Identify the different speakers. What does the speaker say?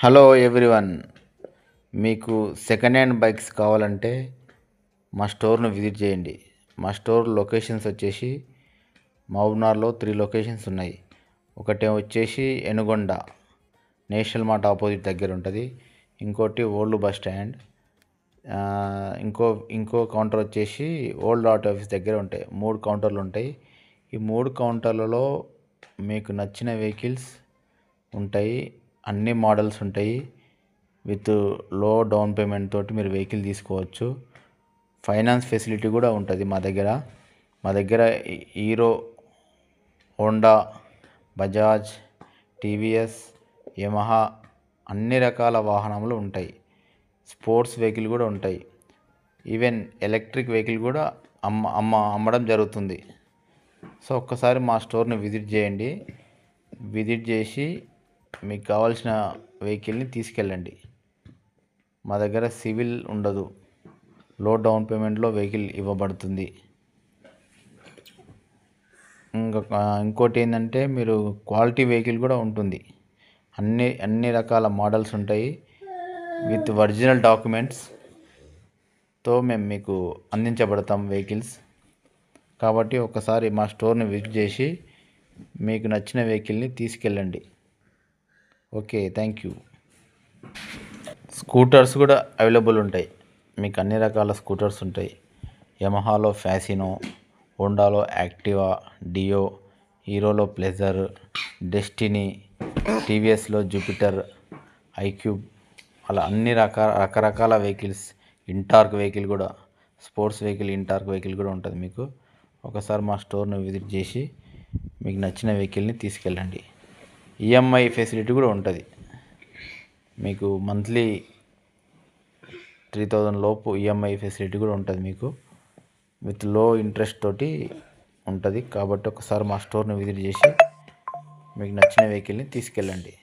Speaker 1: Hello everyone, మీకు second hand bikes కావాలంటే మా స్టోర్ను విజిట్ చేయండి. మా స్టోర్ లొకేషన్స్ వచ్చేసి మహబూబ్నగర్లో 3 లొకేషన్స్ ఉన్నాయి. ఒకటి వచ్చేసి ఎనుగొండ నేషనల్ మార్ట్ ఆపోజిట్ దగ్గర ఉంటుంది. ఇంకోటి ఓల్డ్ బస్ స్టాండ్, ఇంకో కౌంటర్ వచ్చేసి ఓల్డ్ ఆర్ట్ ఆఫీస్ దగ్గర ఉంటాయి. 3 కౌంటర్లు ఉంటాయి. ఈ 3 కౌంటర్లలో మీకు నచ్చిన వెహికల్స్ ఉంటాయి. అన్ని మోడల్స్ ఉంటాయి. విత్ లో డౌన్ పేమెంట్ తోటి మీరు వెహికల్ తీసుకోవచ్చు. ఫైనాన్స్ ఫెసిలిటీ కూడా ఉంటుంది మా దగ్గర hero, Honda, Bajaj, TVS, Yamaha అన్ని రకాల వాహనములు ఉంటాయి. స్పోర్ట్స్ వెహికల్ కూడా ఉంటాయి. ఈవెన్ ఎలక్ట్రిక్ వెహికల్ కూడా అమ్మడం జరుగుతుంది. సో ఒక్కసారి మా స్టోర్ని విజిట్ చేయండి. విజిట్ చేసి మీకు కావాల్సిన వెహికల్ని తీసుకెళ్ళండి. మా దగ్గర సివిల్ ఉండదు, లో డౌన్ పేమెంట్లో వెహికల్ ఇవ్వబడుతుంది. ఇంకోటి ఏంటంటే మీరు క్వాలిటీ వెహికల్ కూడా ఉంటుంది. అన్ని రకాల మోడల్స్ ఉంటాయి. విత్ ఒరిజినల్ డాక్యుమెంట్స్తో మేము మీకు అందించబడతాం వెహికల్స్. కాబట్టి ఒకసారి మా స్టోర్ని విజిట్ చేసి మీకు నచ్చిన వెహికల్ని తీసుకెళ్ళండి. Okay, thank you. స్కూటర్స్ కూడా అవైలబుల్ ఉంటాయి. మీకు అన్ని రకాల స్కూటర్స్ ఉంటాయి. యమహాలో ఫ్యాసినో, హోండాలో యాక్టివా, డియో, హీరోలో ప్లెజర్, డెస్టినీ, టీవీఎస్లో జూపిటర్, ఐక్యూబ్, అలా అన్ని రకరకాల వెహికల్స్. ఇంటార్క్ వెహికల్ కూడా, స్పోర్ట్స్ వెహికల్ ఇంటార్క్ వెహికల్ కూడా ఉంటుంది. మీకు ఒకసారి మా స్టోర్ని విజిట్ చేసి మీకు నచ్చిన వెహికల్ని తీసుకెళ్ళండి. ఈఎంఐ ఫెసిలిటీ కూడా ఉంటుంది. మీకు మంత్లీ 3000 లోపు ఈఎంఐ ఫెసిలిటీ కూడా ఉంటుంది. మీకు విత్ లో ఇంట్రెస్ట్ తోటి ఉంటుంది. కాబట్టి ఒకసారి మా స్టోర్ని విజిట్ చేసి మీకు నచ్చిన వెహికల్ని తీసుకెళ్ళండి.